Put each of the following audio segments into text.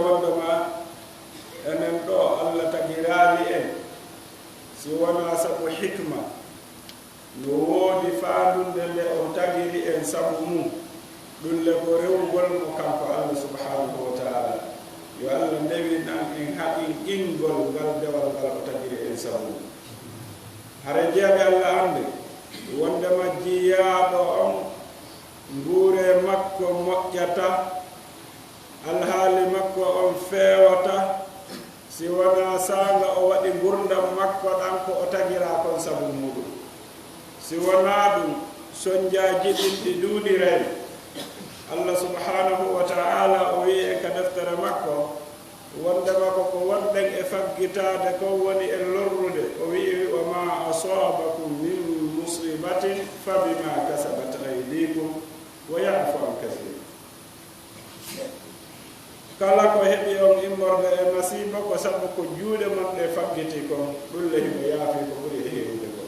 wondema enen ɗo Allah tagirali en si wona sabu hikma no woodi faandunde nde o tagiri en sabu mum ɗum le ko rewgol mo kanko Allah subhanahu wa taala yo Allah ndewin an en haɗin ingol ngal dewal ngal o tagiri en sabu mum hara jeyaɓe Allah ande wondema jiyaaɗo on nguure makko moƴƴata alhaali makko on feewata si wona saanga o waɗi gurdam makko ɗan ko o tagira kon sabu muɗum si wona ɗum soñjaji ɗin ɗi duuɗiray Allah subhanahu wa ta'ala o wi en ka deftere makko wondema koko wonɗen e faggitade ko woni e lorrude o wi wa ma asabakum min musibatin fa bima kasabat aydikum wa ya'fu an kathir kala ko heɓi on immorde e masiba ko sabu ko juuɗe maɓɓe faggiti kon ɗum le himo yaafi ko ɓuri e heewde ko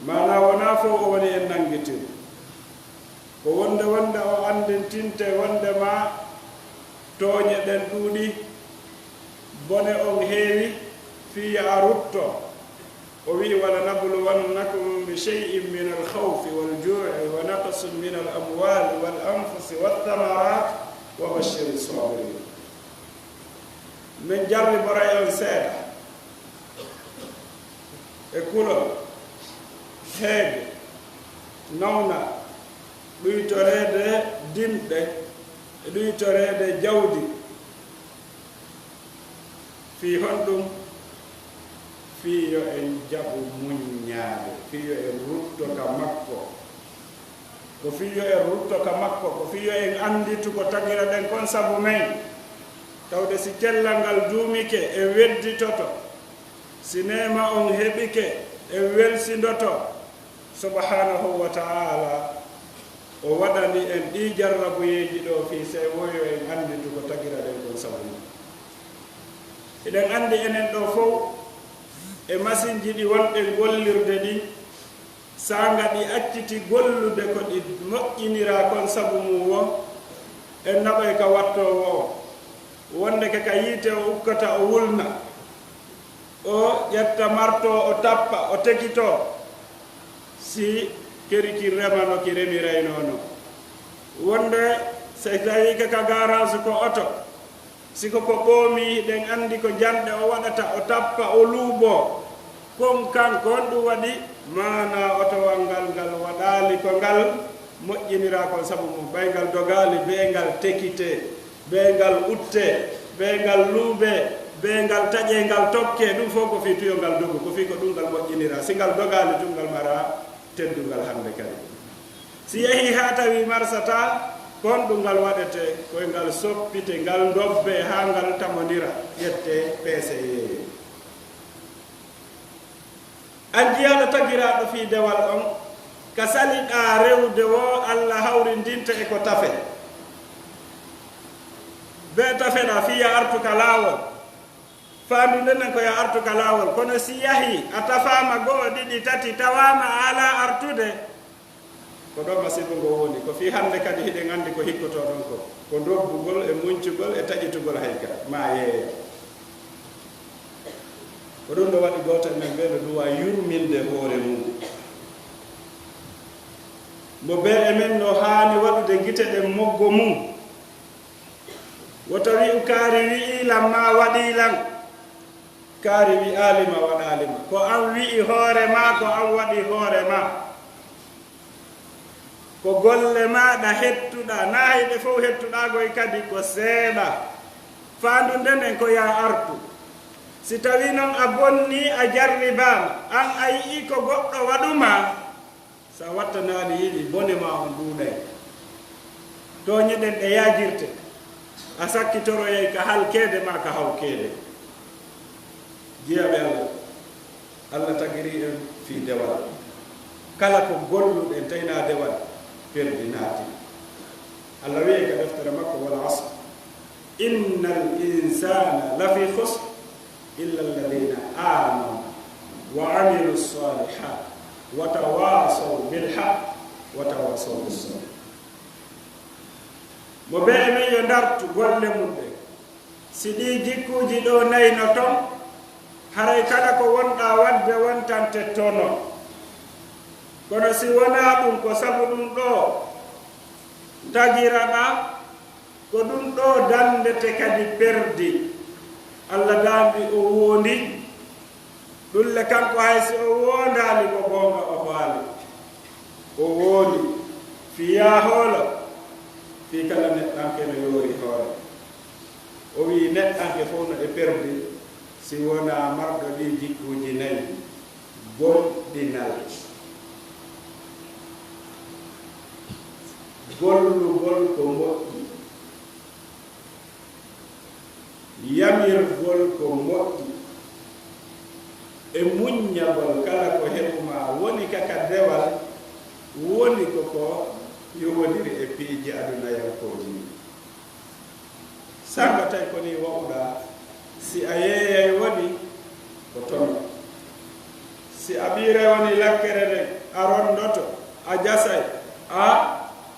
mana wona fof o woni en nangitir ko wonde o andintinte wondema tooñe ɗen ɗuuɗi bone on heewi fiya a rutto o wi wala nabluwannakum bi shay'in min alkhawfi walju'i wa naqsin min alamwali wal anfusi wathamarat wa bashiri sabirin min jarriboray on seeɗa e kulol heege nawna ɗuytoreede dimɗe e ɗuytoreede jawdi fii honɗum fiyo en jaɓu muññaade fiyo en rutto ka makko ko fiyo en rutto ka makko ko fiyo en anditu ko tagira ɗen kon sabu men tawde si cellal ngal duumike e wedditoto si nema on heɓike e welsindoto subhanahu wa ta'ala o waɗani en ɗi jarrabuyeji ɗo fi sey woyo en anditu ko tagira ɗen kon sabu men eɗen andi enen ɗo fof e masinji ɗi wonɗe gollirde ɗi sanga ɗi acciti gollude ko ɗi moƴƴinira kon sabu mum wo en naɓoy ka wattowo o wonde ke ka yiite o ukkata o wulna o ƴetta marto o tappa o tekito si keriki remano ki remiraynono wonde so tawi ke ka garage ko oto siko ko ɓoomi ɗen andi ko janɗe o waɗata o tappa o luuɓo kon kankon ɗum waɗi mana otowal ngal waɗali ko ngal moƴƴinira kon sabu mum ɓaygal dogali be ngal tekite be ngal utte be ngal luuɓe be ngal taƴe ngal tokke ɗum fof ko fi tuyo ngal dogu ko fi ko ɗum ngal moƴƴinira si ngal dogali ɗum ngal mara teddungal hande kadi si yeehi ha tawi marsata kon ɗum ngal waɗete koye ngal soppite ngal dobbe ha ngal tamodira ƴette peese yeeye an jiyaɗo tagiraɗo fi dewal on ka saliɗa rewde wo Allah hawrindinta e ko tafe be tafeɗa fiya artuka laawol faandude nen ko ya artuka laawol kono si yahi a tafama goo ɗiɗi tati tawama ala artude ko ɗo masibo ngo woni ko fi hande kadi hiɗen andi ko hikkoto ɗon ko dobbugol e muñcugol e taƴitugol hayka ma yeeya ko ɗum ɗo waɗi gotal men ɓeɗo duwa yurminde hoore mum mo be emen no haani waɗude gite ɗen moggo mum woto wi kaari wi'ilam ma waɗilam kaari wi'alima waɗalima ko an wi'i hoore ma ko an waɗi hoore ma ko golle maɗa hettuɗa nahiɗe fof hettuɗagoy kadi ko seeɗa faandu ndenen ko ya artu si tawi noon a bonni a jarribama an a yii ko goɗɗo waɗuma sa wattanani yiɗi bone ma on duunay toñeɗen ɗe yajirte a sakkitoroyey ka halkede ma ka hawkede jiyaɓe Allah tagiri en fi dewal kala ko golluɗen tayna dewal perdi naati Allah wiye ka deftere makko wal asr innal insana lafi khusr illa alladhina amanu wa amilu salihat wa tawasaw bil haqq wa tawasaw bis sabr mo be men yo dartu golle mum ɗe si ɗi jikkuji ɗo nayno ton haray kala ko wonɗa wadde wontante tono kono si wona ɗum ko sabu ɗum ɗo tagiraɗa ko ɗum ɗo dandete kadi perdi Allah dambi o wondi ɗulle kanko haysi o wondali ko gonga o faali o wondi fiya hoolo fi kala neɗɗanke no yoori hoore o wi neɗɗanke fof no e perdi si wona marɗo ɗi jikkuji nayi gonɗinal gollugol ko moƴƴi yamirgol ko moƴƴi e muññagol kala ko heɓuma woni kaka dewal woni koko yowodiri e piiji aduna yankoji sanga tay koni wawɗa si a yeeyay woni ko tono si a ɓiire woni lakkere nde a rondoto a jasay a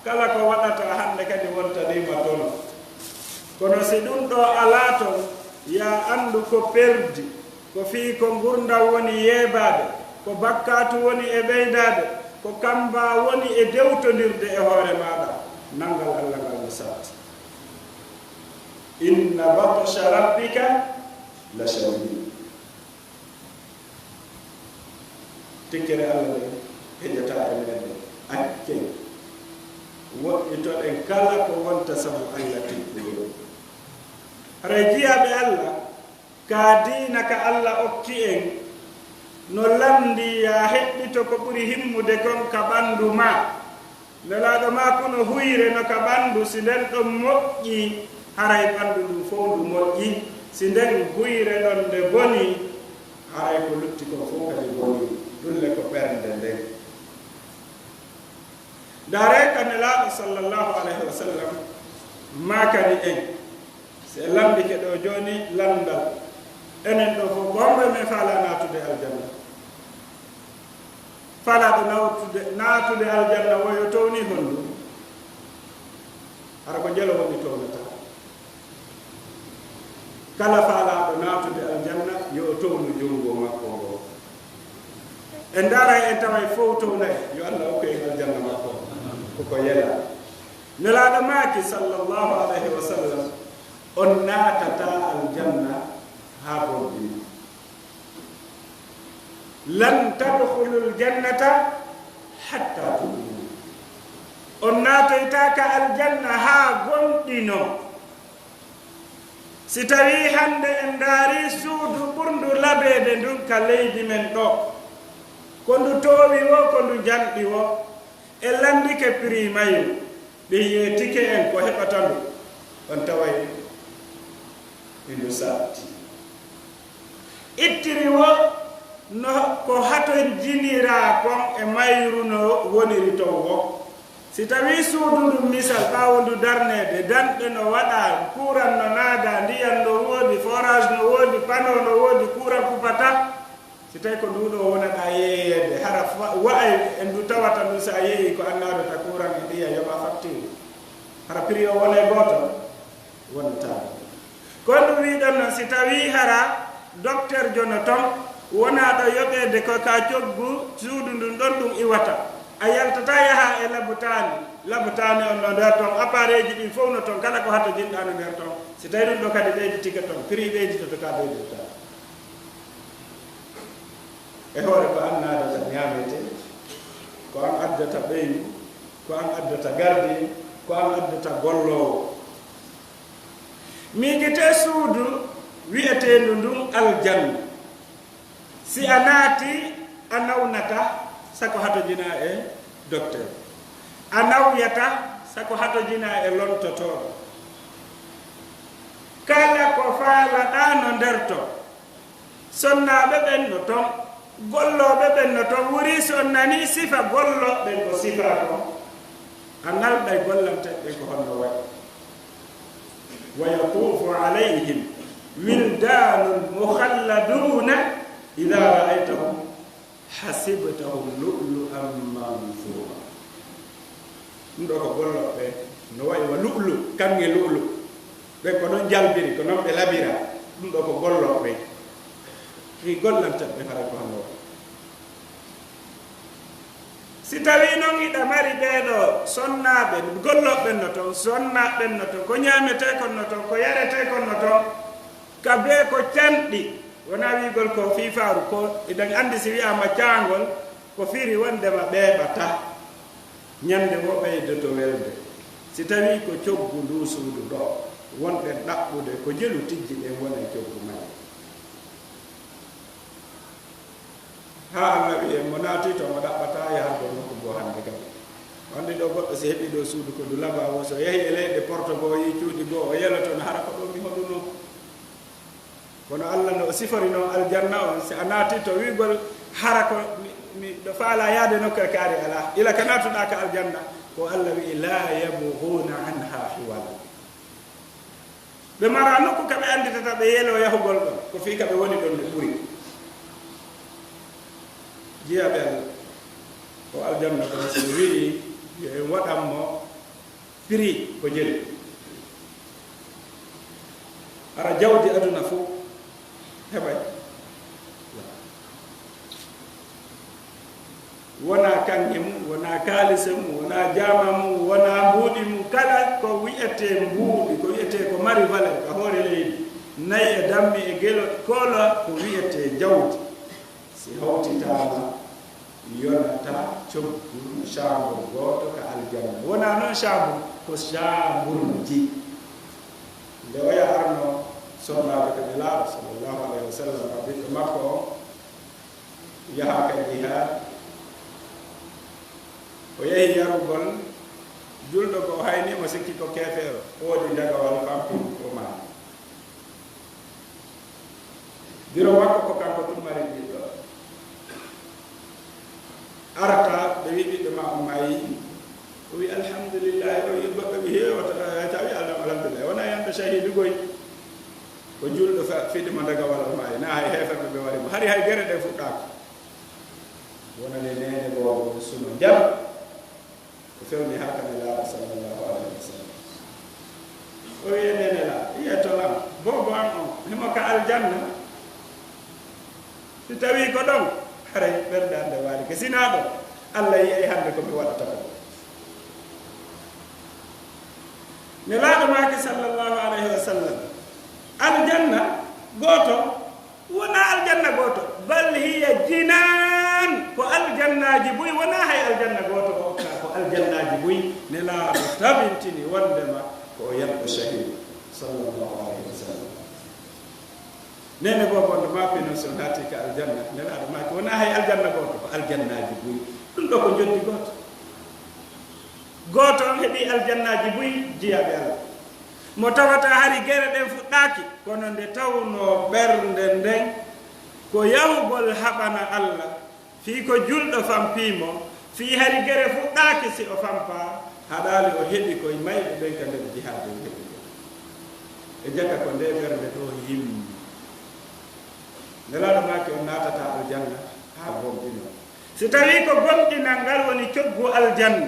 kala ko waɗata hande kadi wontanima tono kono si ɗum ɗo ala ton ya andu ko perdi ko fii ko gurdam woni yeebade ko bakkatu woni e ɓeydade ko kamba woni e dewtodirde e hoore maɗa nangal Allah ngal no satti inna batsha rabbika la shadid tikkere Allah de heƴata e meɗen acce woɗɗitoɗen kala ko wonta sabu Allah tikkuyo haray jiyaɓe Allah ka diina ka Allah okki en no landi ya heɗɗito ko ɓuri himmude kon ka ɓandu ma nelaɗo ma kono huyre no ka ɓandu si nden ɗon moƴƴi haray ɓandu ɗum fof ndu moƴƴi si nden huyre ɗon nde boni haray ko lutti ko fof kadi boni ɗulle ko ɓernde nden dare ka nelaɗo sallllahu alayhi wa sallam makani en se lambike ɗo joni landal enen ɗo fof gomɓe men faala natude aljanna faalaɗo natude aljanna woyo towni hondu hara ko jelo woni townata kala faalaɗo natude aljanna yo townu jungo makko ngo en daray en taway fof townayi yo Allah hokku en aljanna makko koko yela nelaɗo maaki sallllahu alayhi wa sallam on naatata aljanna ha gonɗini lan tadkhulu ljannata hatta tu'minu on naatoytaka aljanna ha gonɗino si tawi hande en daari suudu ɓurndu labede ndun ka leydi men ɗo ko ndu toowi wo ko ndu janɗi wo e landike prix mayu ɓe yeetike en ko heɓata ndu on taway indu satti ittiri wo no ko hato jinira kon e mayru no woniri ton wo si tawi suudu ndu misal ɓawo ndu darnede danɗe no waɗa courant no naada ndiyan no woodi forage no woodi pano no woodi courant pupata si tawi ko nduɗo wonaɗa yeeyede hara wa'ay en ndu tawata ndu sa yeeyi ko annadota courant e ndiya yoɓa facture hara prix o wone goto wonata ko ndu wiɗon noon si tawi hara docteur jono ton wonaɗo yoɓede ko ka coggu suudu ndun ɗon ɗum iwata a yaltata yaha e labutani on no nder ton appareil ji ɗin fof no ton kala ko hato jinɗa no nder ton si tawi ɗum ɗo kadi ɓeyditike ton prix ɓeyditoto ka ɓeydita e hoore ko an naadata ñamete ko an addata ɓeydu ko an addata gardi ko an addata gollowo miijete suudu wi'etendu ndun aljanna si a naati a nawnata sako hato jina e docteur a nawyata sako hato jina e lontotoɗo kala ko faalaɗa no nder to sonnaɓe ɓen no ton golloɓe ɓen no ton wuri so nani sifa gollo ɓen ko sifa kon a nalɗay gollanteɓe ko honno waɗi wa yatufu alayhim wildanun mukhalladuna ida ra'aytahum hasibtahum lu'lu'an manthura ɗum ɗo ko golloɓe no wayi wa lu'lu kange lu'lu ɓe ko ɗon jalbiri ko noon ɓe labira ɗum ɗo ko golloɓe ki gollantat ɓe haray ko hanno si tawi noon iɗa mari ɓeeɗo sonnaɓe golloɓe no toon sonnaɓe no toon ko ñamete kon no toon ko yarete kon no toon ka be ko canɗi wona wigol ko fifaru ko iɗen andi si wiyama caangol ko firi wondema ɓeeɓata ñande wo ɓeydoto welde si tawi ko coggu ndu suudu ɗo wonɗen ɗaɓɓude ko jelu tijji ɗen wona e coggu may ha Allah wiye mo naati to mo ɗaɓɓata yahdo nokku goo hande kadi wonde ɗo goɗɗo si heeɓi ɗo suudu ko du laba o so yehi e leyɗe porto goo yi cuuɗi goo o yeloto no hara ko ɗo mi hoɗuno kono Allah no o sifori noon aljanna on si a naati to wigol hara ko mi ɗo faala yaade nokkere kaari ala ila ka natuɗa ka aljanna ko Allah wi la yabghuna anha hiwala ɓe mara nokku kaɓe anditata ɓe yelo yahugol ɗon ko fii kaɓe woni ɗon ɓe ɓuri jiyaɓe Allah ko aljanna ɗon so wii en waɗanmo prix ko jeli ara jawdi aduna fof heɓay wona kanŋe mum wona kaalise mum wona jama mum wona mbuuɗi mum kala ko wiyete mbuuɗi ko wiyete ko mari valeur ka hoore leydi nayi e dammi e gelo kola ko wiyete jawdi si hawtitama yonata coggu chambre goto ka aljanna wona noon chambre ko chambre-ji nde oya arno sonnaɓe ko ɓe laaɓa sallllahu alayhi wa sallam a ɓiɗɗo makko o yaha ka jihad o yehi yarugol julɗo ko o haynimo sikki ko keefeero woodi jagawal fampi o ma biro makko ko kanko tummari ɓiɗɗo arta ɓe wi ɓiɗɗo ma o mayi o wi alhamdulillahi o wi goɗɗo wi hewata tawi alhamdulillah wona yamɓe shahidu goy ko julɗo fiɗimo dagawal o mayi na hay heferɓe ɓe warimo hari hay gere ɗe fuɗɗaka wonane nene goobo suno jam ko fewni ha kane laaɓa sallllahu alayhi wa sallam o wiye nene la yiyetolam bobo an on himo ka aljanna si tawi ko ɗon haray ɓerde ande waali ke sina ɗo Allah yiyey hande ko mi waɗata ko ne laaɗo maake sallllahu alayhi wa sallam aljanna gooto wona aljanna gooto bal hiya jinan ko aljannaji buy wona hay aljanna gooto o ka ko aljannaji buy ne laaɗo tabintini wondema ko o yalɗo shahid sallllahu alayhi wa sallam nene bobondo mapino so naati ka aljanna ne laaɗo maake wona hay aljanna gooto ko aljannaji buy ɗum ɗo ko joddi gooto gooto on heeɓi aljannaji buy jiyaɓe Allah mo tawata hari gere ɗen fuɗɗaki kono nde tawno ɓernde nden ko yawgol haɓana Allah fii ko julɗo fampimo fii hari gere fuɗɗaki si o fampa haɗali o heɓi koye mayɓe ɓen ka nder jihade o heɓi e jakka ko nde ɓernde ɗo yimmi nelaɗo maki o natata aljanna ha gomɗino si tawi ko gomɗinal ngal woni coggu aljanna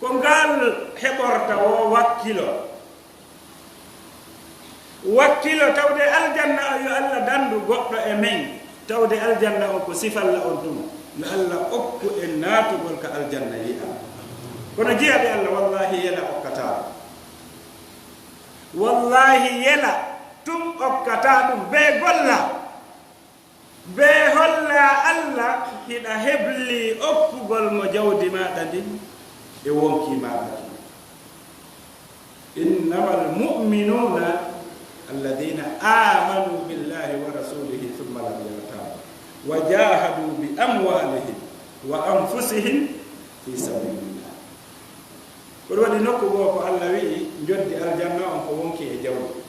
ko ngal heɓorta o wakkilo tawde aljanna o yo Allah dandu goɗɗo e men tawde aljanna o ko sifalla on ɗum yo Allah okku en naatugol ka aljanna yi'a kono jiyaɓe Allah wallahi yela okkata wallahi yela tum okkata ɗum be golla be holla Allah hiɗa hebli okkugol mo jawdi maɗa ndin e wonki maɗa innamal mu'minuna الذين آمنوا بالله ورسوله ثم لم يرتابوا وجاهدوا بأموالهم وأنفسهم في سبيل الله kono waɗi nokku goo ko Allah wi'i joddi aljanna on ko wonki e jawdi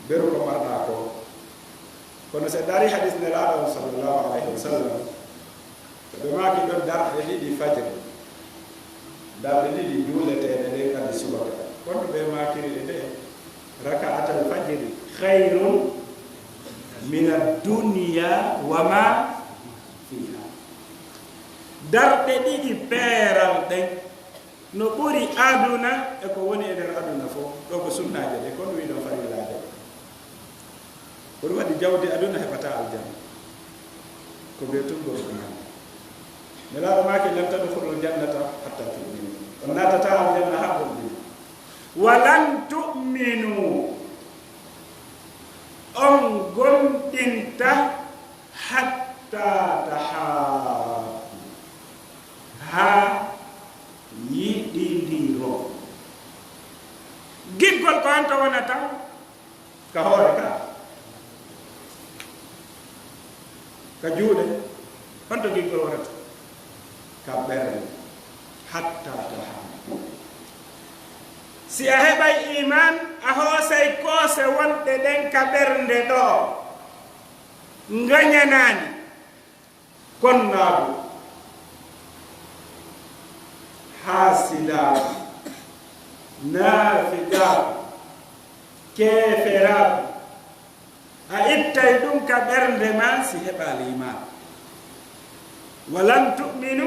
beru ko marɗa ko kono so dari hadis nelaaɗo on sallllahu alayhi wa sallam ko ɓe maaki ɗon darɗe ɗiɗi fajre darɗe ɗiɗi juuleteɗe ɗen kadi subaka kono ɓe maakiri ɗe nde ركعة الفجر خير من الدنيا وما فيها darɗe ɗiɗi peeral ɗen no ɓuri aduna e ko woni e nder aduna fof ɗo sunnaaje ɗe kono wiiɗon farillaaje ko ɗum waɗi jawdi aduna heɓata aljanna ko ɓe tungol ɗuman nelaaɗo maake lan tadkhulul jannata hatta tu'minu on naatata aljanna haa gonɗini walan tu'minu on gonɗinta hatta tahabbu haa yiɗindiro giggol ko hanto wonata ka hoore ka juuɗe honto giggol wonata ka ɓernde hatta tahabbu si a heɓay iman a hoosay koose wonɗe ɗen ka ɓernde ɗo ngañanaani konnaaɗo haasidaaɗo naafiqaaɗo keeferaaɗo a ittay ɗum ka ɓernde ma si heɓaali iman walan tu'minu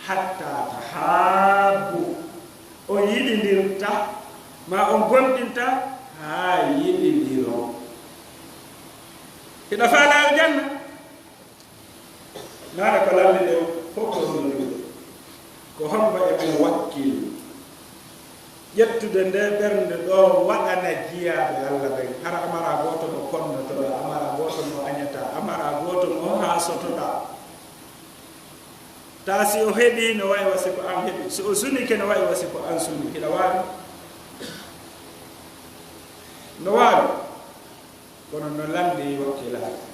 hatta tahabbu o yiɗindirta ma on gonɗinta haa yiɗindiro hiɗa faala aljanna naana ko lalli ɗe fof ko honnoɗuɗe ko homba e mon wakkil ƴettude nde ɓernde ɗo waɗana jiyaaɓe allah ɓen hara amara gooto mo konnotoɗa amara gooto mo añata amara gooto mo haasotoɗa ta si o heɓi no wayi wasi ko an heɓi so o sunike no wayi wasi ko an suni hiɗa waawi no waawi kono no landi wakkilaaɓe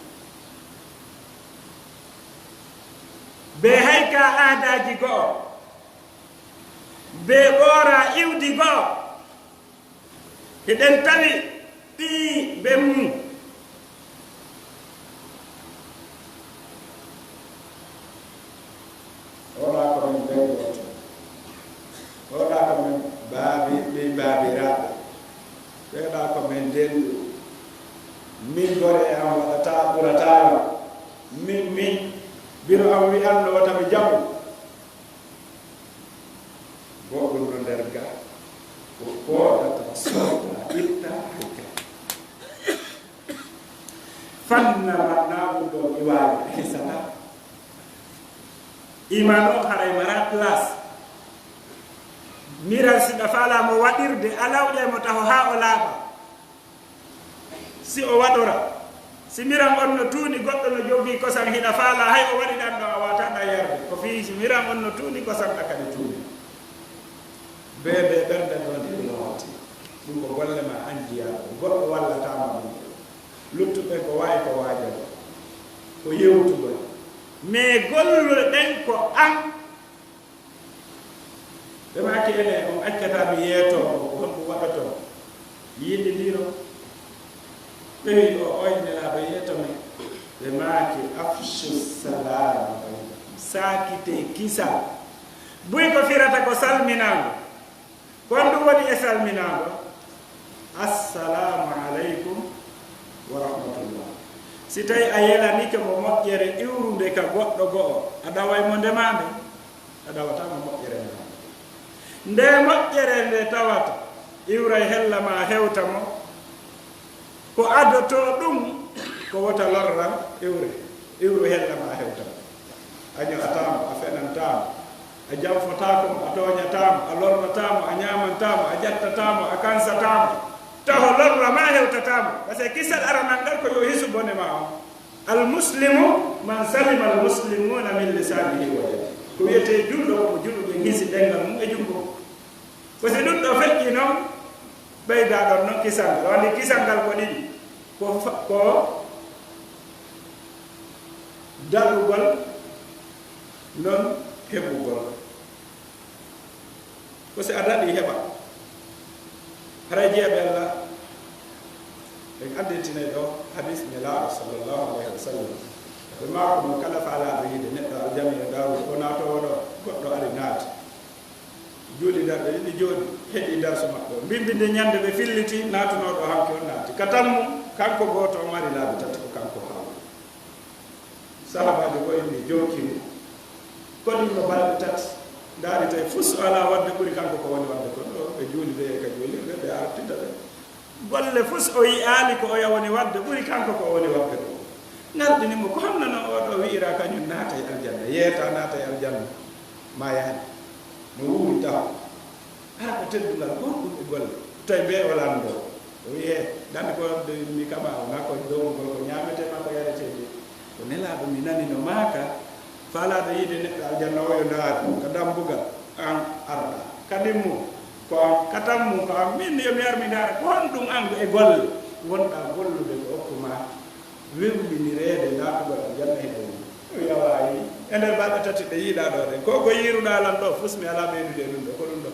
be hay ka aadaaji go'o be ɓoora iwdi go'o heɗen tawi ɗii be mum oɗa ko men ɓeɗoto oɗa ko men baabiraaɓe ɓeeɗa ko men ndenɗo min gore e am waɗata ɓurataano min bino am wi anno wataɓe jaɓu goɗɗum ɗo nder ga ko pooɗata sowta itta hayka fanna maɗnaɓum ɗo iwaawi hisata iman o haray mara place miral siɗa faalamo waɗirde alawɗe mo taho haa o laaɓa si o waɗora si miram on no tuuni goɗɗo no jogii kosam hiɗa faala hay o waɗi ɗan ɗo a wataɗa yarde ko fii si miram on no tuuni kosam ɗa kadi tuuni beede ɓernde ɗo ndi looti ɗum ko golle ma an jiyaaɗo goɗɗo wallatama ɗum luttuɓe ko waawi ko waajal ko yewtugol mais gollol ɗen ko an ɓe maki ene on accata mi yeeto ko honɗum waɗato yiɗi ndiro ɓe wi o oynelaaɓe yeetome ɓe maaki afsu salama saakite kisal buy ko firata ko salminago kon ɗum woni e salminago assalamu aleykum wa rahmatullah si tawi a yelanike mo moƴƴere iwrude ka goɗɗo go'o a ɗaway mo ndemande a ɗawatamo moƴƴere nde moƴƴere nde tawata iwray hella ma hewta mo ko adoto ɗum ko wota lorran iwru hellama hewtama a ño'atamo a fenantamo a janfotako a toñatamo a lornatamo a ñamantamo a ƴattatamo a kansatamo taho lorra ma hewtatamo par ce que kisal aranal ngal ko yo hisu bone ma o almuslimu man salima almuslimuna min lisanihi wa yadihi ko wiyete julɗo ko julɗuɓe hisi ɗengal mum e jungo par ce que ɗum ɗo feƴƴi noon ɓeydaɗon noon kisal ngal wandi kisal ngal ko ɗiɗi ko daɗugol non heɓugol ko si a daɗi heɓa haray jeeɓe allah en addintinay ɗo hadis nelaaɗo sallllahu alayhi wa sallam ɓe maako mo kala faalaaɓe yiide neɗɗo a jami e daawol o naatowo ɗo goɗɗo ari naati juuɗi darɗe ɗiɗi jooɗi heɗi darsu maɓɓe o mbimbinde ñande ɓe filliti naatunoɗo hanke on naati ka tammu kanko gooto o mari laabi tati ko kanko haaw sahabaɓe ko inni jonkimo koɗinno balɗe tati ndaari tawi fus ala wadde ɓuri kanko ko woni wadde kon ɗo ɓe juuli ɓe ka juulirɓe ɓe artida ɓe golle fus o yi'aali ko o yawoni wadde ɓuri kanko ko o woni wadde ɗo ngarɗinimo ko honnano oɗo wi'ira kañum naata e aljanna yeeta naata e aljanna ma yaani no wuuri taw ara ko teddungal gonɗum e golle tawi mbe o lanndo o wiye dande ko mi kaɓa o ngakko dowgol ko ñaametema ko yaretede ko nelaaɗo mi nanino maaka faalaɗo yiide neɗɗo aljanna o yo ndaari ko dambugal an arɗa kadi mum ko an katam mum ko an min yomi ar mi ndaara ko honɗum an e golle wonɗa gollude ko okkuma wirlinireede naatugol aljanna he ɗo o yawayi e nder balɗe tati ɗe yiiɗa ɗo ɗen ko ko yiiruɗa lan ɗo fus mi ala ɓeydude ɗum ɗo ko ɗum ɗo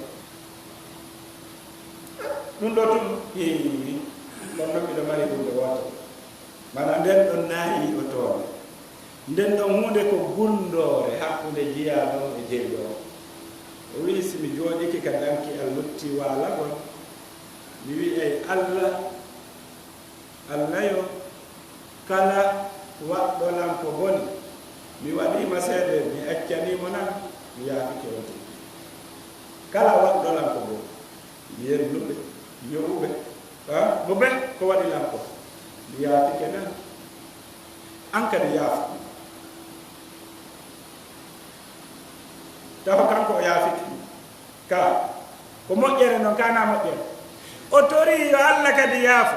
ɗum ɗo tum heewi ɗon ɗon miɗo mari ɗum ɗo woto mana nden ɗon naayi o toone nden ɗon hunde ko gundore hakkunde jiyaɗo e jeeɗo o wi simi jooɗiki ka danki al lutti waalagol mi wi ey allah yo kala waɗɗolan ko boni mi waɗima seede mi accanimo nan mi yaafike oto kala waɗɗolan ko boni mi yernuɓe yoɓuɓe mo ɓe ko waɗilan ko mi yaafike nan an kadi yaafu tawa kanko o yaafiki ka ko moƴƴere noon kana moƴƴere o tori yo allah kadi yaafu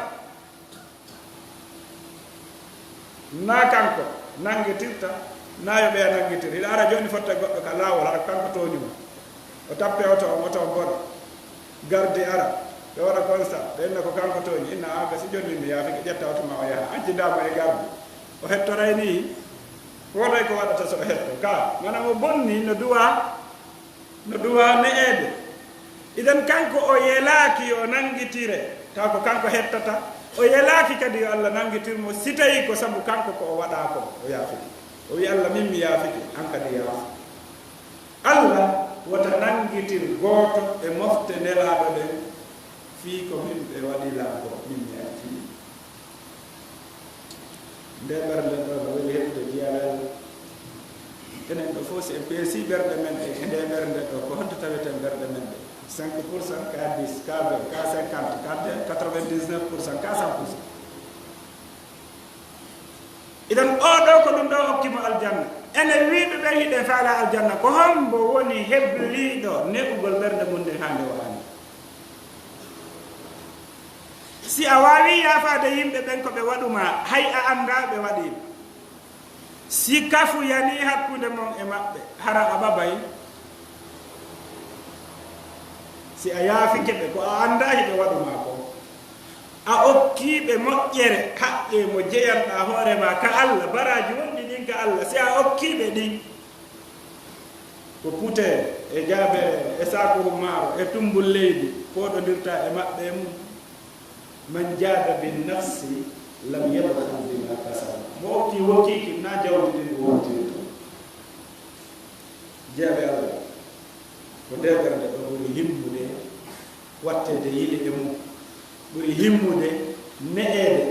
na kanko nangitirta na yo ɓeya nangitir hiɗa ara joni fotta goɗɗo ka laawol ara kanko toñuma o tappe oto o moto boɗa garde ara ɓe waɗa constat ɓenna ko kanko toñi inna aga si joni mi yaafiki ƴetta oto ma o yaha accindama e garde o hettoray ni wotoy ko waɗata so o hetto ka mana mo bonni no duwa ne'ede idan kanko o yelaki o nangitire taw ko kanko hettata o yelaki kadi yo allah nangitirmo si tawi ko sabu kanko ko o waɗa ko o yaafiki o wi allah min mi yaafiki an kadi yaafa allah wota nangitir gooto e mofte nelaɗo ɗen fii ko min ɓe waɗilan ko min mi attini nde ɓernde ɗo no weli heɓde jiyalal enen ɗo fof si en peesi ɓerɗe men e nde ɓernde ɗo ko honto taweten ɓerɗe men ɗe 5% ka 10 ka 20 ka 50 ka 99% ka 100%. idan oɗo ko ɗum ɗo hokkimo aljanna ene wiɓe ɓe hiɗe faala aljanna ko hombo woni hebliɗo neɓugol ɓernde mum nde hande wani si a wawi yaafade yimɓe ɓen ko ɓe waɗuma hay a anda ɓe waɗima si kafu yani hakkude mon e maɓɓe hara a ɓabay si a yaafike ɓe ko a anda hiɓe waɗuma ko a okkiɓe moƴƴere haqqe mo jeyanɗa hoorema ka allah baraji wonɗi ɗin ka allah si a okkiɓe ɗin ko pute e jaabere e sakoru maaro e tumbul leydi poɗodirta e maɓɓe mum man jaada bin nafsi lam yabkhal bima kasaba mo okki wokkiki na jawdi ɗin ko wontirto jeeɓe allah ko ndeɓerde ɗo ɓuri himmude wattede yiɗi e mum ɓuri himmude ne'ede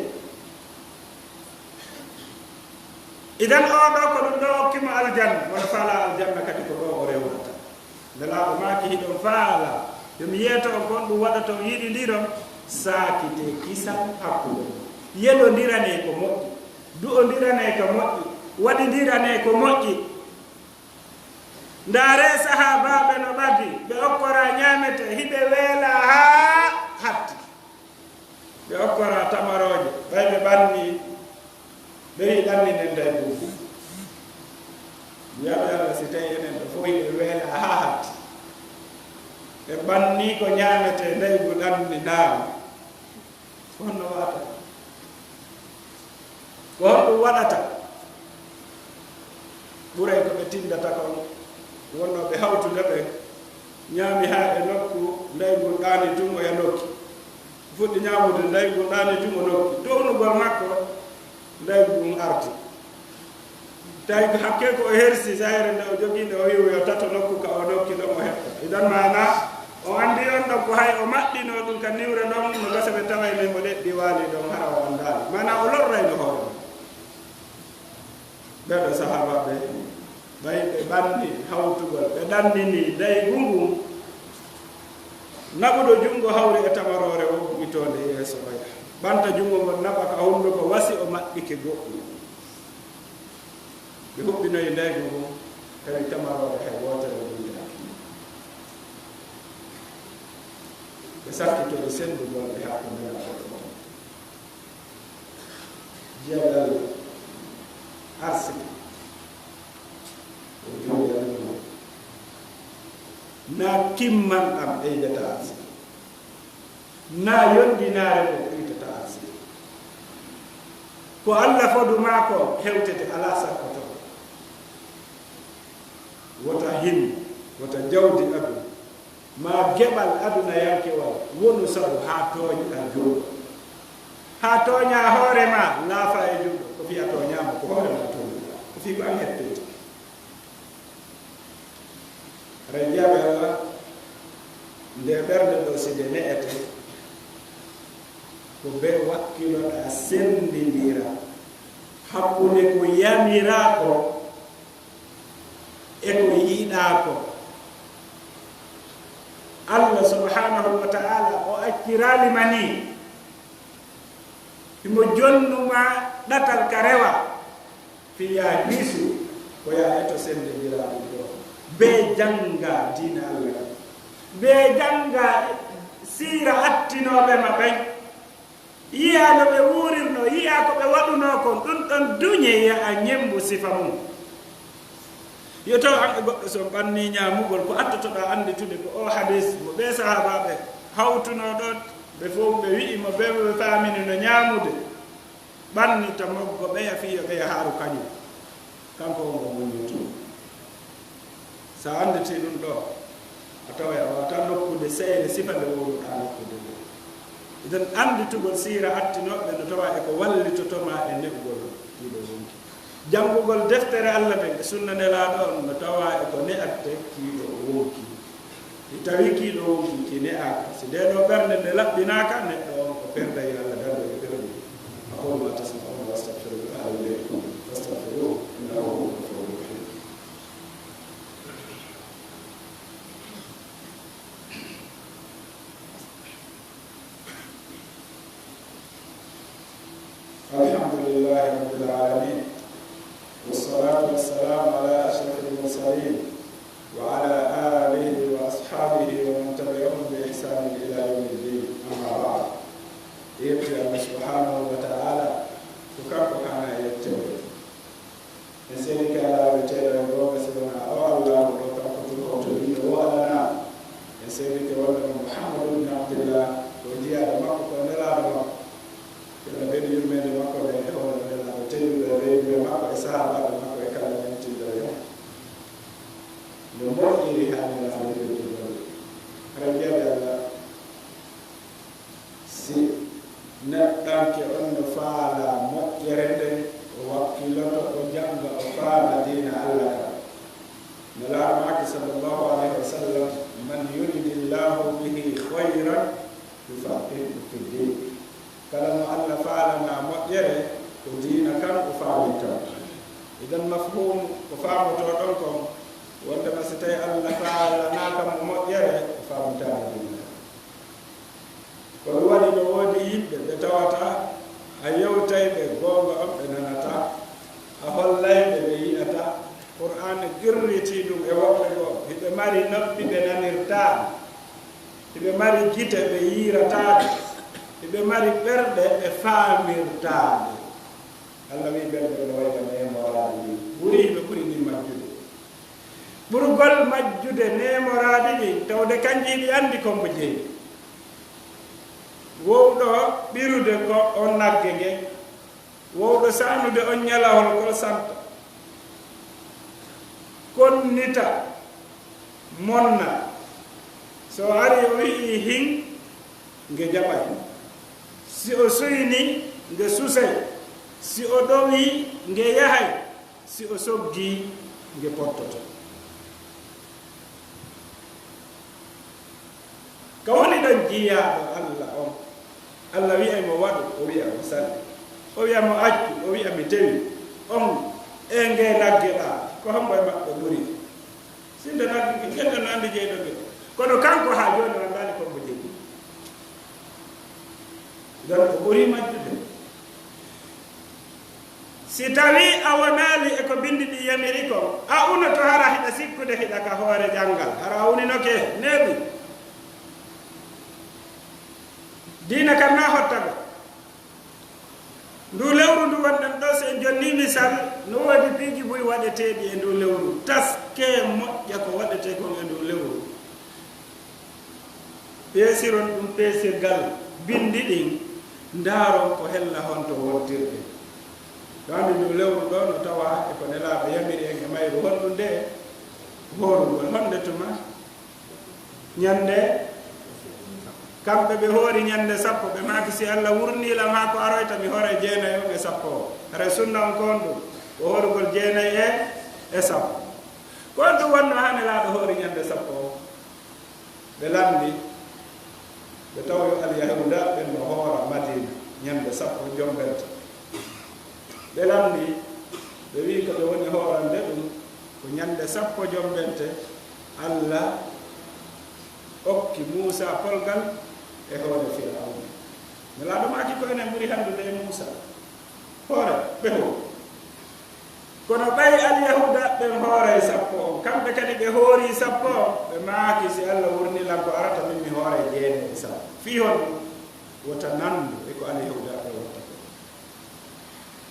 idan oɗo ko ɗum ɗo hokkimo aljanna wona faala aljanna kadi ko ɗo o rewrata ndelaaɗo maaki hiɗon faala yomi yeeto on kon ɗum waɗata o yiɗi ndiron saakite kisal hakkude yeɗondirane ko moƴƴi du'ondirane ko moƴƴi waɗindirane ko moƴƴi ndaare sahabaɓe no ɓaddi ɓe okkora ñamete hiɓe weela haa hatti ɓe okkora tamaroje ɓay ɓe ɓanni ɓe wi ɗanninen nday buubu wiyaɓe allah si tawi enen ɗo fof hiɓe weela haa hatti ɓe ɓanni ko ñamete ndaygu ɗanni naama honno waata ko honɗum waɗata ɓuray ko ɓe tindata kon wonno ɓe hawtude ɓe ñaami haa e nokku ndaygu ɗaani tum o ya nokki fuɗɗi ñaamude ndaygu ɗaani tum o nokki townugol makko ndaygu ɗum arti tawi ko hakke ko o hersi sayre nde o jogiinde o wiwo yo tato nokku ka o nokki ɗon o heɓta idan mana o anndi on ɗon ko hay o maɗɗino ɗum ka niwre ɗon no gasa ɓe tawayne mo leɗɗi waali ɗon hara o anndaali mana o lorrayno hoore ɓeɗo sahaba ɓe ɓay ɓe ɓanni hawtugol ɓe ɗannini daygu ngun naɓuɗo junngo hawri e tamarore o ɓugi sakkitode yeeso ɓaya ɓanta jungo ngon naɓa ka hunduko wasi o maɓɓike goɗɗum ɓe huɓɓinoyi ndeygo ngo tawi tamaroɓe hay wotere ɗumdaki ɓe sakkitode sendugolɓe hakkundema koɗo jiyadal arsike o joɗianno na kimman ɗam ɓeydata arsike na yondinare ko ɓeydata arsike ko allah fodu maako hewtete ala sakkoto wota himmi wota jawdi aduna ma geɓal aduna yankewal wonu sabu ha tooña jooɗo ha tooña hoorema laafa e juuɗo ko fiya tooñama ko hoorema tooña ko fi ko an hettete aɗa jiyaɓe allah nde ɓerde ɗo si de ne'ete ko be wakkiloɗa sendidira hakkude ko yamira ko e ko yiiɗa ko allah subhanahu wa ta'ala o acciralima ni imo jonnuma ɗatal ka rewa fiya hisu ko ya eto sendidiraɗum ɗo be janga dina allah be janga sira attinoɓe maɓɓe yiya no ɓe wurirno yiya ko ɓe waɗuno kon ɗum ɗon duñe yiya a ñembu sifa mum yo taw anɓe goɗɗo son ɓanni ñamugol ko attotoɗa anditude ko o hadis mo ɓe sahabaɓe hawtuno ɗon ɓe fof ɓe wi'imo ɓe ɓe famini no ñamude ɓanni to moggo ɓeya fiyo ɓeya haaru kañum kanko ongo muñito sa anditi ɗum ɗo a tawa a wata nokkude seyre sifa nde wowruɗa nokkude ɗo iden anditugol sira attinoɓe no tawa eko wallitotoma e neɓgol kiiɗo wonki janngugol deftere allah ɓe sunna nelaɗo on no tawa eko ne'atte kiiɗo wonki i tawi kiiɗo wonki ki ne'aka si ndeɗo ɓernde nde laɓɓinaka neɗɗo on ko perdayi allah darde e ɓerɗi aqulu ma tasma'un wa astaghfirullah li wa lakum fastaghfiruhu innahu huwal ghafurur rahim alhamdulillahi rabbil alamin والصلاة والسلام على أشرف المرسلين وعلى آله وأصحابه ومن تبعهم بإحسان إلى يوم الدين أما بعد يبكي الله سبحانه وتعالى تكرك أنا يبتوي نسيرك على بتير الروم سيدنا أو الله وتعالى وتعالى وأنا نسيرك ولد محمد بن عبد الله وجيء مكة ونلا مكة كنا بين يومين مكة وهو نلا وتير مكة إسحاق مكة كلا من تدري لمؤمن هذا الأمر رجع الله si neɗɗanke on no faala moƴƴere nde o wakkiloto o janga o faala dina allah ka no laamaki sallllahu alayhi wa sallam man yuridi llahu bihi hayran yufaqihu fi din kala no allah faalana moƴƴere ko dina kan o faalinta idan mafhum ko faamoto ɗon kon wondema si tawi allah faalanaka mo moƴƴere o faamtama dina kono waɗi no woodi yimɓe ɓe tawata a yewtay ɓe goonga on ɓe nanata a hollayɓe ɓe yi'ata qur'an girriti ɗum e woɓɓe goo hiɓe mari noppi ɓe nanirtaaɓe hiɓe mari gite ɓe yiirataaɓe hiɓe mari ɓerɗe ɓe faamirtaaɓe allah wi ɓerɗe no wayga nemoraaɗe ɗi ɓuri hiɓe ɓuri ɗi majjude ɓurgol majjude nemoraaɗe ɗi tawde kanji ɗi anndi kombo jeeyi wowɗo ɓirude ko on nagge nge wowɗo sanude on ñalahol kol santa konnita monna so ari o wii hin nge jaɓay si o suyni nge susay si o ɗowi nge yahay si o soggi nge pottoto ka woni ɗon jiyaɗo allah on allah wi'ay mo waɗu o wi'a mo salli o wi'a mo accu o wi'a mi tewi on e nge naggeɗa ko hombo e maɓɓe ɓuri sinde nagge gelle no andi jeyɗo ɓe kono kanko ha joni andani kombo jeyɗi ɗon ko ɓuri majjude si tawi a wonaali e ko bindi ɗi yamiri ko a unoto hara hiɗa sikkude hiɗa ka hoore janngal hara a uninoke neeɓi diina kam na hottago ndu lewru ndu wonɗen ɗo so en jonni misal no woodi piiji buy waɗeteeɗi e ndu lewru taske moƴƴa ko waɗete kon e ndu lewru peesiron ɗum peesirgal bindi ɗin ndaaron ko hella honto wontirɗe ɗoandi ndu lewru ɗo no tawa e ko nelaaɗo yamiri en e mayru honɗum nde hoorugol honde tuma ñande kamɓe ɓe hoori ñande sappo ɓe maaki si Allah wurniilam haa ko aroyta mi hoore jeenayo e sappo o hara sunna on kon ɗum ko hoorugol jeenayi e sappo kon ɗum wonno haa nelaaɗo hoori ñande sappo o ɓe lamdi ɓe tawi alyahuda ɓen no hoora madina ñande sappo jombente ɓe lamdi ɓe wi ko ɓe woni hoorande ɗum ko ñande sappo jombente Allah okki Muusa polgal e hoore Firawna nelaaɗo maaki ko enen ɓuri handude e Muusa hoore ɓe ho kono ɓay alyahuda ɓen hoore sappo on kamɓe kadi ɓe hoori sappo on ɓe maaki si Allah wurnilan ko arata min mi hoore jeene e sappo fii hon ɗum wota nandu e ko alyahuda ɓe wotta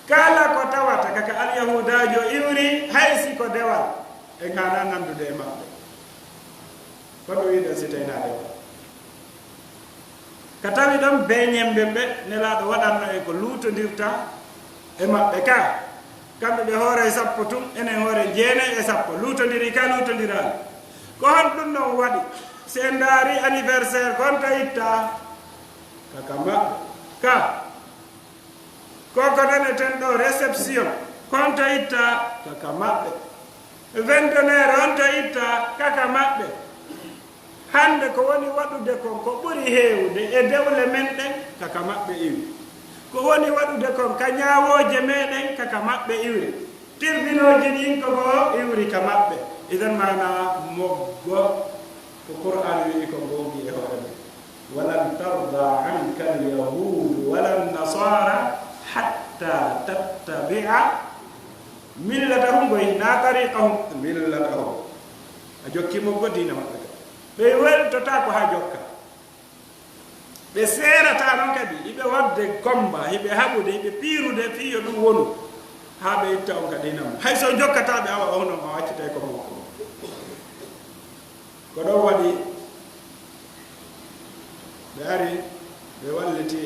kala ko tawata kaka alyahudajo iwri hay si ko dewal e ngana nandude e maɓɓe kono wiɗen si tawina dewal ka tawi ɗon beñembe ɓe nelaaɗo waɗanno e ko luutodirta e maɓɓe ka kamɓe ɓe hoore sappo tum enen hoore jeenayi e sappo luutodiri ka luutodirani ko hon ɗum ɗon waɗi se ndaari anniversaire konta itta kaka maɓɓe ka koko naneten ɗo réception konta itta kaka maɓɓe vingtenaire onta itta kaka maɓɓe hande ko woni waɗude kon ko ɓuri heewde e dewle men ɗen kaka maɓɓe iwi ko woni waɗude kon ka ñaawooje meɗen kaka maɓɓe iwri tirbinooji ɗin koko iwri ka maɓɓe idan mana moggo ko Qur'an wi ko googi e hoore men walan tarda anka alyahudu wala nasara hatta tattabi'a millatahum goy na tariqahum millatahum a jokki moggo diina maɓɓe ɓe weltota ko ha jokka ɓe seerata noon kadi hiɓe wadde comba hiɓe haɓude hiɓe piirude fiyo ɗum wonu ha ɓe itta on ka dinam hay so jokkataɓe awa ono ma waccitay ko makko ko ɗon waɗi ɓe ari ɓe walliti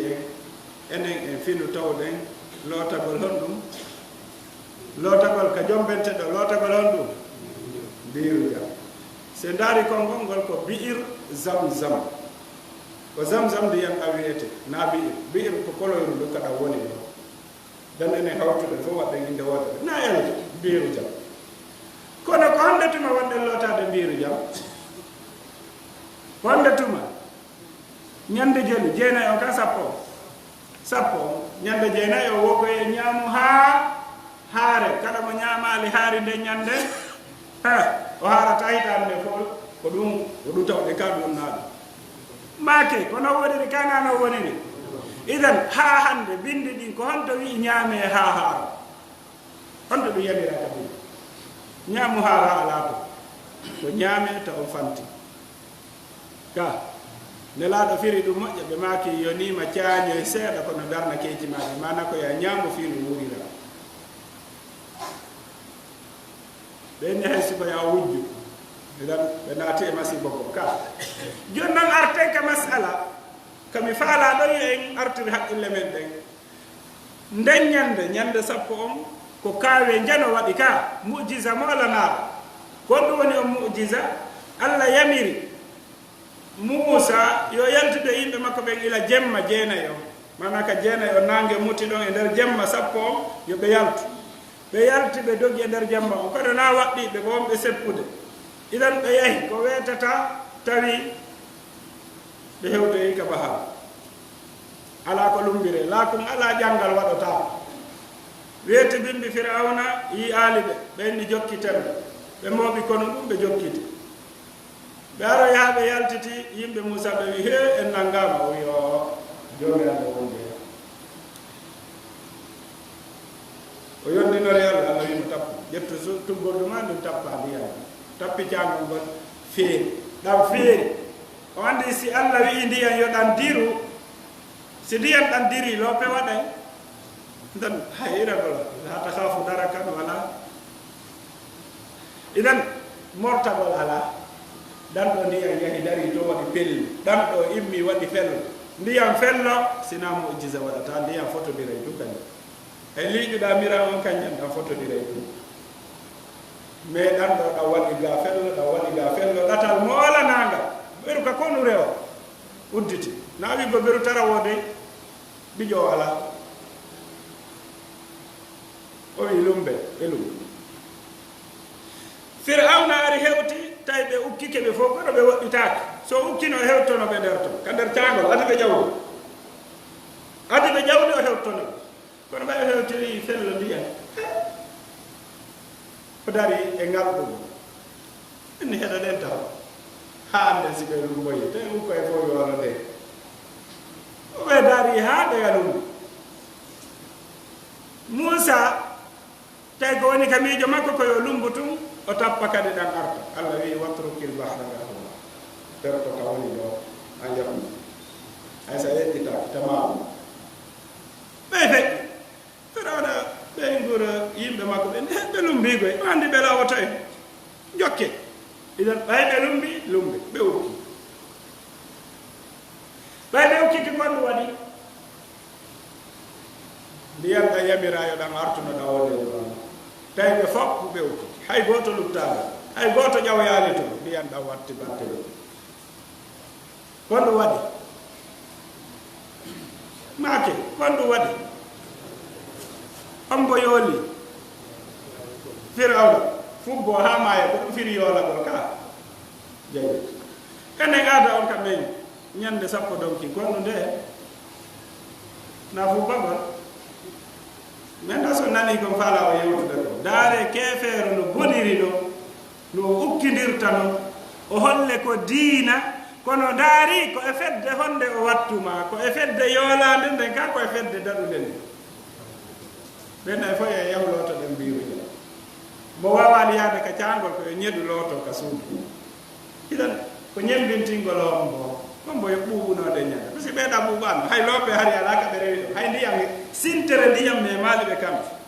enen en finu tawɗen lootagol honɗum lootagol ka jombente ɗo lootagol honɗum biiru jam se ndaari konngol ngol ko bi'ir zamzam ko zamzam ndiyam a wiyete na bi'ir ko koloyru ndu kada woni ɗo dan enen hawtuɗe fof waɗɗen inde wotere na yalta biiru jam kono ko honde tuma wonɗen lootade biiru jam honde tuma ñande joni jeenayi o ka sappo ñande jeenayi o wokoye ñaamu haa haare kala mo ñaamaali haari nde ñande o haarata hitaande nde fof ko ɗum tawɗe ka ɗum naaɗo maake kono woɗiri kanano wonini idan haa hannde bindi ɗin ko honto wii ñaame haa haara honto ɗum yamiraka bindi ñaamu haara alaa to ko ñaame ta o fanti ka nelaaɗo firi ɗum moƴƴa ɓe maaki yoniima caañoye seeɗa kono darna keeci maaɗe mana ko ya ñaamo fii no wurira ɓenni hay siko ya wujju idan ɓe naati e masibo ko ka joni noon arte ka masala kami faala ɗo en artiri haqqille men ɗen nden ñande sappo on ko kaawe jano waɗi ka mujiza molanaaɗo kon ɗum woni on mujiza Allah yamiri Muusa yo yaltude yimɓe makko ɓen ila jemma jeenayi on mana ka jeenayi o nange muti ɗon e nder jemma sappo on yo ɓe yaltu ɓe yalti ɓe dogi e nder jemma o kono na waɗɗiɓe ko wonɓe seppude idan ɓe yahi ko weetata tawi ɓe hewtoyi ka baha ala ko lumbire laakum ala janngal waɗata weeti bimbi Firawna yi aali ɓe ɓenni jokkitemɓe ɓe mooɓi kono ɗum ɓe jokkiti ɓe aroy haa ɓe yaltiti yimɓe Muusa ɓe wi he en nanngama o yo joomi Allah wonde tuggol ɗuma ɗum tappa ndiyam tappi cangol ngol feeri ɗam feeri o andi si Allah wi ndiyam yo ɗan diru si ndiyam ɗan diri loope waɗay dan hayragol hata khafu darakan wala idan mortagol ala dan ɗo ndiyam yahi dari to waɗi pelli ɗan ɗo immi waɗi fello ndiyam fello sina mu'jiza waɗata ndiyam fotodiray du kañum e liiƴuɗa mira on kañum ɗan fotodiray du mais ɗan ɗo ɗan waɗi ga fello ɗan waɗi ga fello ɗatal moolananga ɓeru ka konu rewa udditi na wi go ɓeru tarawode ɓiƴo ala o wi lumbe e lumbe Fir'auna ari hewti tawi ɓe ukkike ɓe fof kono ɓe woɗɗitaki so ukkino o hewtono ɓe nder to ka nder cangol adi ɓe ƴawdi o hewtono kono ɓe hewtiri fello ndiyam o dari e ngalɗum inni heɗo ɗen taw ha ande si ɓe lumboyi te ukkoye fof yono nde ɓe dari ha ɓe yalumbi Musa tawi ko woni ka miijo makko koyo lumbu tun o tappa kadi ɗan arta Allah wi watrukil bahra rahwa perto ka woni ɗo a jaɓu hay sa yeɗɗitaki tamamu ɓe feƴƴi Firawna ɓe ngura yimɓe makko ɓe lumbigoy o andi ɓe lawoto en jokke idan ɓay ɓe lumbi ɓe ukki ɓay ɓe ukkiki gonɗo waɗi ndiyam ɗa yamirayo ɗan artuno ɗa wole ɗo tawi ɓe fof ɓe ukkiki hay goto luttaga hay goto ƴawoyali to ndiyam ɗam watti batte ɗo gonɗo waɗi make gonɗo waɗi on mbo yooli Firawna fubbo ha maya ko ɗum firi yoolagol ka jeyi enen aada on kam men ñande sappo donki gonɗo nde na fubbagol men da so nani ko faala o yewtude ko daare kefeero no boniri no ukkindirta no o holle ko diina kono daari ko e fedde honde o wattuma ko e fedde yoolande nden ka ko e fedde daɗude nde ɓen ay fof e yahu looto ɗen mbiruja mo wawani yaade ka caangol ko e ñeɗu looto ka suudu idan ko ñembintingol on mbo kombo yo ɓuuɓunode ñande par ce que ɓeeɗa ɓuuɓano hay looɓe hari ala ka ɓe rewi ɗo hay ndiyam sintere ndiyam me maali ɓe kamɓe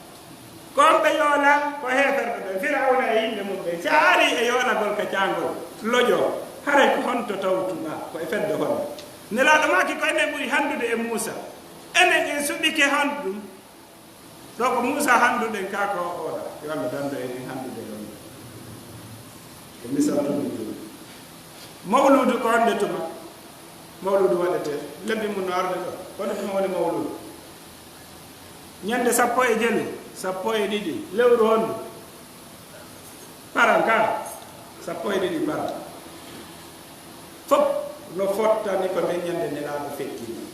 kon ɓe yoola ko heferɓe ɓe Firawna e yimɓe mum ɓe sa ari e yoolagol ka caangol loƴo haray ko honto tawtuɗa ko e fedde honde nelaɗo maki ko enen ɓuuri handude e Moussa enen en suɓike handu ɗum ɗo ko Moussa handuɗen ka ko oɗa yo Allah dando enen handude ɗon ko misal tumi joni mawludu ko honde tuma mawludu waɗete lebbi mum no arde ɗo kono tuma woni mawludu ñande 12 lewru hondu paran ka 12 paran fof no fottani ko nde ñande nelaɗo fettini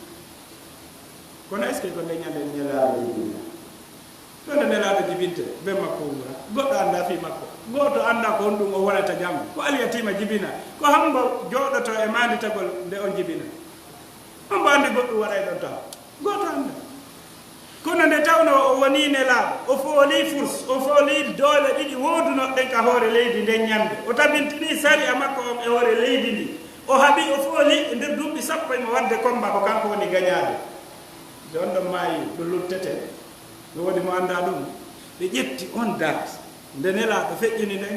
kono est ce que ko nde ñande nelaɗo jibinta ɗo nde nelaɗo jibinte be makko wura goɗɗo anda fi makko goto anda ko on ɗum o wonata jamma ko aliyatima jibina ko hambo joɗoto e manditagol nde on jibina hambo andi goɗɗum waɗay ɗon taw goto anda kono nde tawno o woni nelaɗo o fooli furs o fooli doole ɗiɗi wodunoɗen ka hoore leydi nden ñande o tabintini sari a makko on e hoore leydi ndi o haaɓi o fooli e nder duuɓi sappo emo wadde combat ko kanko woni gañaade don ɗon maayi ɗo luttete no woni mo annda ɗum ɓe ƴetti on date nde nelaɗo feƴƴini nden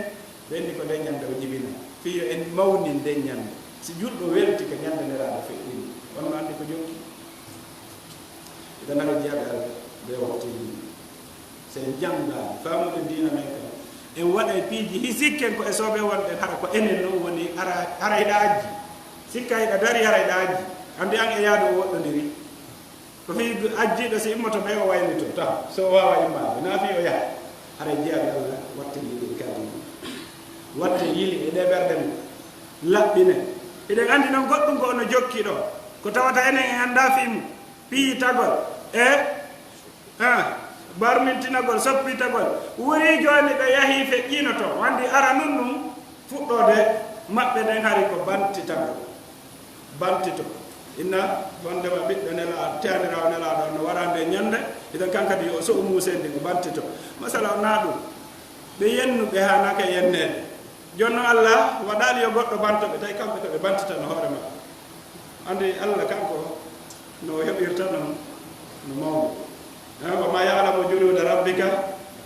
ɓe enni ko nden ñande o jibina fiyo en mawni nden ñande si juɗɗo welti ko ñande nelaɗo feƴƴini on no anndi ko jonki idan aɗa jiyaɓe Allah ɓe waktiji sen janggaani faamude diina men kam en waɗay piiji hi sikken ko e sooɓe wonɗen hara ko enen noon woni hara hiɗa ajji sikka hiɗa dari hara hiɗa ajji andi an e yaadu o woɗɗodiri ko fi ajjiɗo si immoto ɓe o waynito taw so wawa immade na fi o yaha hara jiyaɓe Allah watte yili kadi watte yili e ɗe ɓerɗe mum laɓɓine eɗen andi noon goɗɗum ko ono jokki ɗo ko tawata enen e annda fimu piitagol e barmintinagol soppitagol woni joni ɓe yahi feƴƴino to wandi ara nun ɗum fuɗɗode maɓɓe ɗen hari ko bantito inna wondema ɓiɗɗo nela teanirawo nelaɗo no warande ñande idan kankadi yo so umusendi ko bantito masala na ɗum ɓe yennuɓe hanaka yennede jonno Allah waɗali yo goɗɗo bantoɓe tawi kamɓe ko ɓe bantitano hoore maɓɓe andi Allah kanko no heɓirta ɗum no mawɗo wa ma ya'lamu junuda rabbika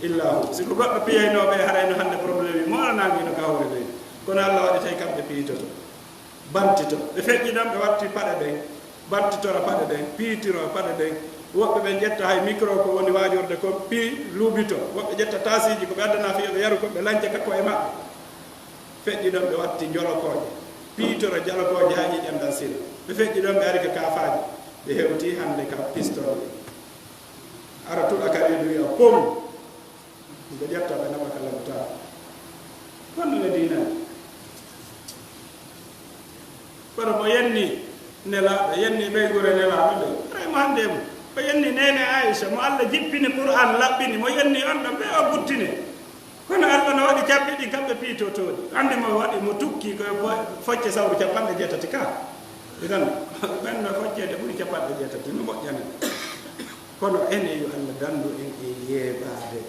illa hu siko goɗɗo piyaynoɓe harayno hannde probléme wi moɗanagino gawre leydi kono Allah waɗi tawi kamɓe piitoto bantito ɓe feƴƴi ɗon ɓe watti paɗe ɗen bantitora paɗe ɗen piitiro paɗe ɗen woɓɓe ɓe jetta hay micro ko woni wajurde ko pi luubito woɓɓe ƴetta tasiji ko ɓe addana fiyoɓe yaru ko ɓe lañca kakko e maɓɓe feƴƴi ɗon ɓe watti jolokoje piitoro jalokoje ha ƴiƴam ɗan sila ɓe feƴƴi ɗon ɓe ari ko kafaji ɓe hewti hande ka pistole ara tuɗa kadi wiya pom ɓe ƴetta ɓe naɓa ka labuta honno le dinani kono mo yenni nelaɗo yenni ɓeygure nelaɗo de remo hande mo o yenni nene Aisha mo Allah jippini Qur'an laɓɓini mo yenni on ɗon ɓe o buttine kono Allah no waɗi caɓɓi ɗi kamɓe piitotoɗi andi mo waɗi mo tukki ko focce sawru 70 ka idan ɓenno foccede ɓuuri 70 no moƴƴane kono ene yo Allah dandu en e yeeɓade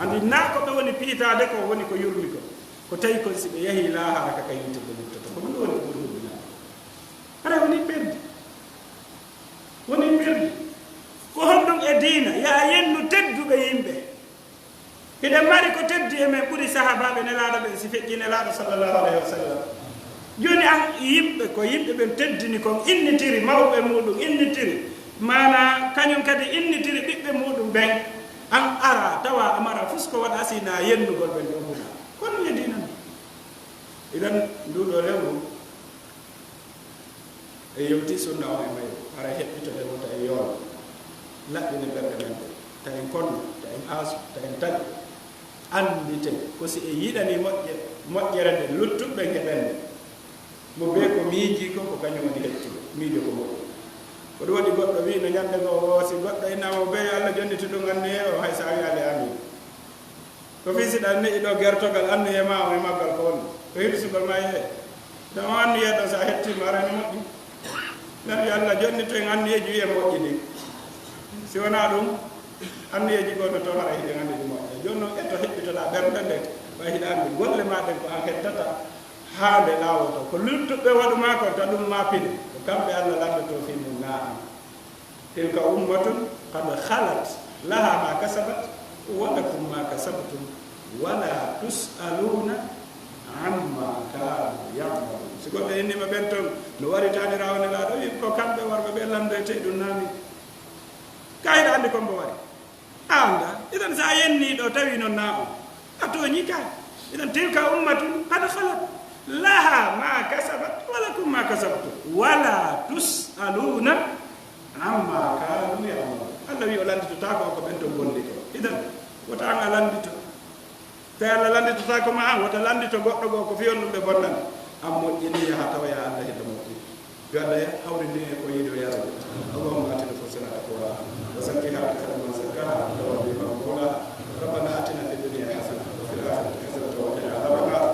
andi na ko ɓe woni piitade ko woni ko yurmi ko tawi ko si ɓe yahi lahara kaka yite ɓe luttoto ko ɗum ɗo woni ko ɓuri hubbinade hara woni perdi ko honɗum e diina ya yennu tedduɓe yimɓe hiɗen mari ko teddi e men ɓuri sahabaɓe nelaɗo ɓen si feƴƴi nelaɗo sallllahu alayhi wa sallam joni an yimɓe ko yimɓe ɓen teddini kon innitiri mawɓe muɗum innitiri mana kañum kadi innitiri ɓiɓɓe muɗum ɓen an ara tawa amara fusko waɗa asina yennugol ɓen ɗo huɗa kono ye dinan idan nduɗo rewru e yewti sunna o e mayo ara heɓɓitode mo ta e yoon laɓɓine ɓerɗe men ɗe ta en konno ta en aasu ta en taƴi andite ko si e yiɗani moƴƴere nde luttuɓe heɓende mo be ko miiji ko kañum woni hettude miijo ko moƴƴi ko ɗum waɗi goɗɗo wi no ñande go woosi goɗɗo innamo be Allah jonniti ɗum anni he o hay sa wi ale amin ko fisiɗa neƴi ɗo gertogal annu he ma o e maggal ko woni ko hirsugol ma yehe dama annu yeɗo sa hettima arani moƴƴi nan wi Allah jonnito en annuyeji wiye moƴƴi ɗi si wona ɗum annuyeji gono to hara hiɗen andi ɗi moƴƴe joni noon ƴetto heɓɓitoɗa ɓernde nde way hiɗa andi golle maɗen ko an hettata haande laawoto ko luttuɓe waɗuma ko ta ɗum ma pine ko kamɓe Allah landoto fi mum naam tilka ummatun qad halat laha ma kasabat walakum ma kasabtum wala tusaluna amma kanu yamalu si goɗɗo innima ɓen toon no wari tanirawo nelaɗo wi ko kamɓe warɓe ɓe landoyte ɗum naami kayiɗa andi kombo wari a anda idan sa yenni ɗo tawi noon na on a toñi kay idan tilka ummatun qad halat laha ma kasabat walakum ma kasabtum wala tusaluna amma kanu yamalu Allah wi o landitotako ko ɓen to gondi ko idan wota an a landito tawi Allah landitotako ma an wota landito goɗɗo goo ko fiyon ɗum ɓe bonnani an moƴƴini yaha tawa ya Allah heɗa moƴƴi yo Allah hawrindi e ko yiɗo yarade allahumma atina fursanata qura wa zakkiha khayra man zakkaha anta waliyuha wa mawlaha rabbana atina fid dunya hasana wa fil akhirati hasanatan wa qina adhaban nar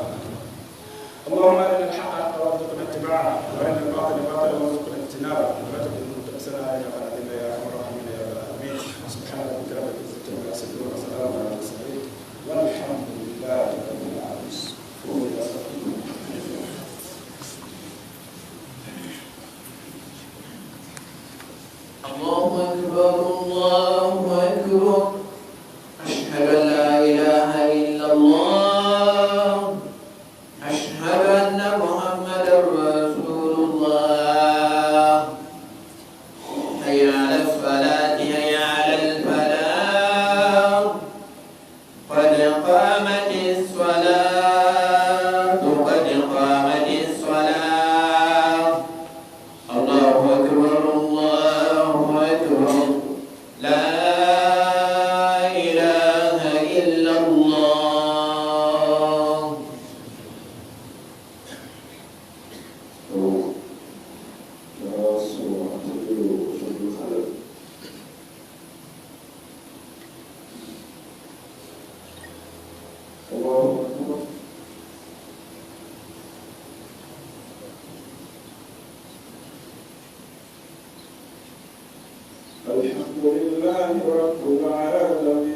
اللهم ارنا الحق حقا وارزقنا اتباعه وارنا الباطل باطلا وارزقنا اجتنابه ولا تكن تأسنا علينا فلا ذل يا ارحم الراحمين يا رب العالمين سبحان ربك رب العزه عما يصفون وسلام على المرسلين والحمد لله رب العالمين الله أكبر الله أكبر أشهد أن لا إله إلا الله أشهد أن محمدا رسول الله حي على الصلاة حي على الفلاح قد قامت الصلاة قد قامت الصلاة الله أكبر الله أكبر لا إله إلا الله الحمد لله رب العالمين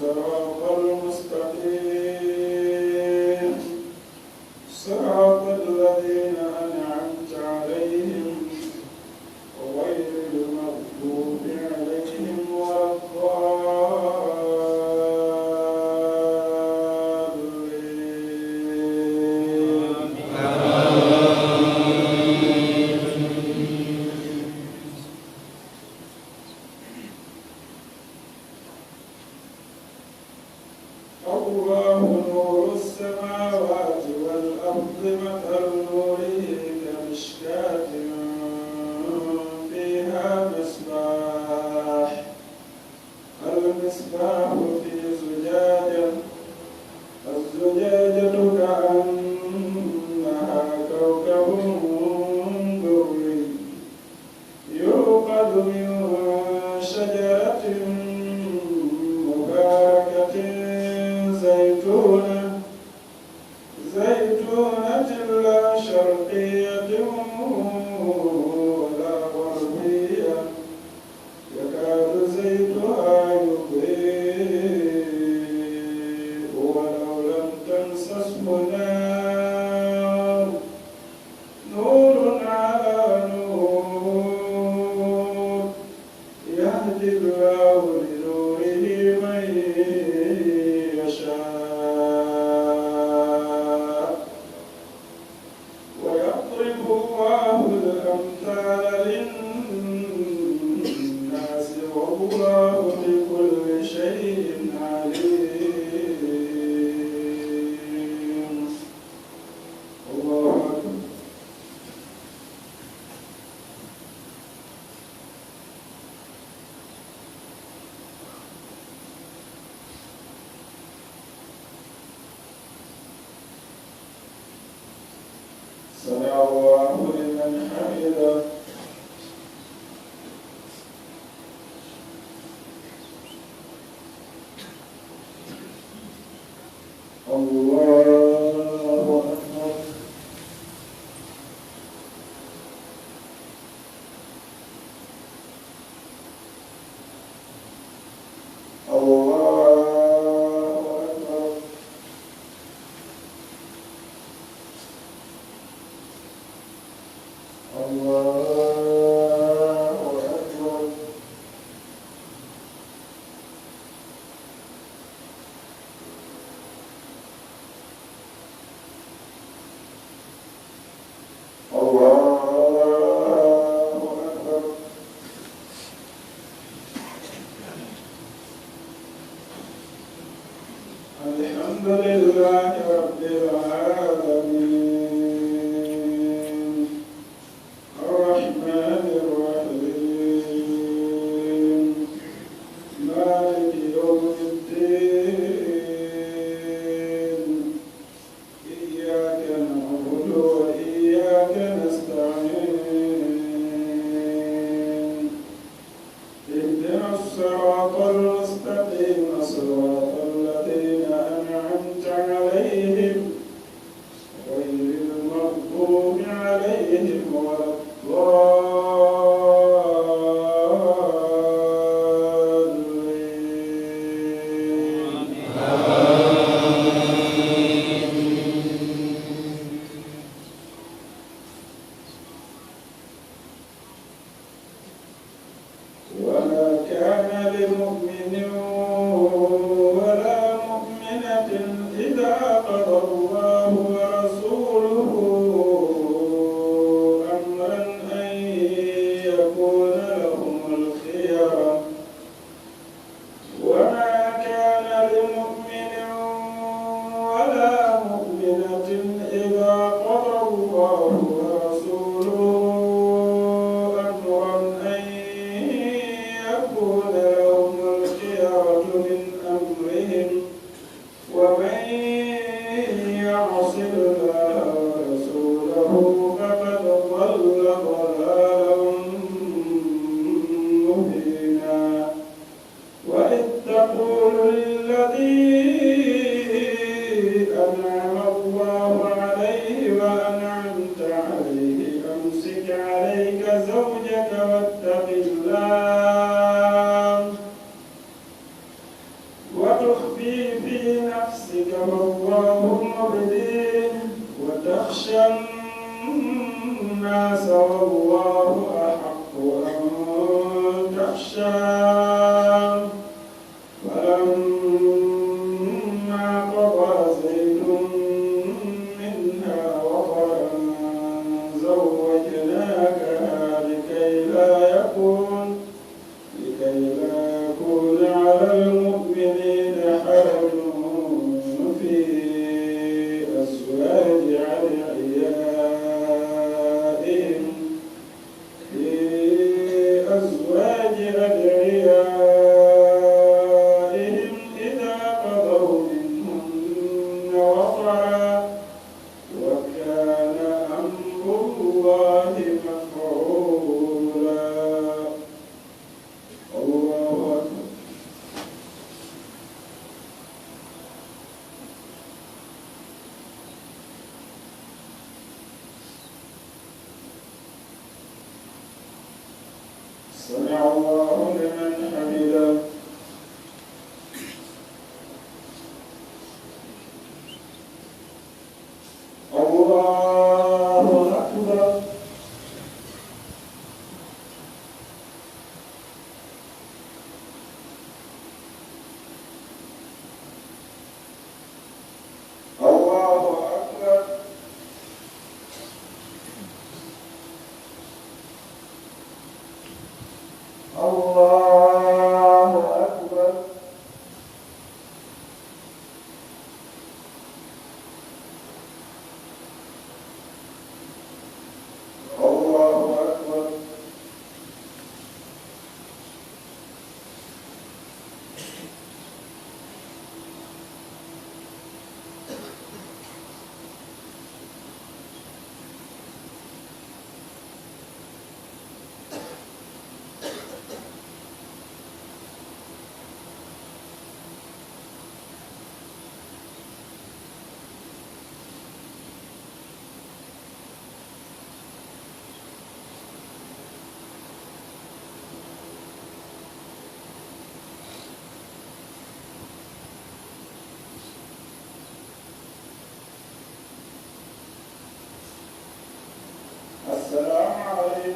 الصراط المستقيم صراط الذين أنعمت عليهم غير المغضوب عليهم ولا الله نور السماوات والأرض مثل نوره كمشكاة فيها مصباح المصباح في زجاجة الزجاجة كأنها كوكب دري يوقد من شجرة مباركة زيتونة لا شرقية ولا غربية يكاد زيتها يضيء ولو لم تمسسه نار نور على نور يهدي الله لنوره من يشاء ويضرب الله الأمثال للناس والله بكل شيء عليم الله أكبر سمع الله لمن حمده الله أكبر الله أكبر الله أكبر الحمد لله رب العالمين الرحمن الرحيم مالك يوم الدين إياك نعبد وإياك نستعين اهدنا الصراط المستقيم صراط الذين أنعمت عليهم تخفي في نفسك ما الله مبديه وتخشى الناس والله أحق أن تخشاه فلما قضى زيد منها وطرا زوجناكها لكي لا يكون على المؤمنين حرج في أزواج أدعيائهم إذا قضوا منهن وطرا وكان أمر الله مفعولا. الله أكبر. سمع الله لمن حمده. الله أكبر. الله أكبر. الله أكبر. الله أكبر. السلام عليكم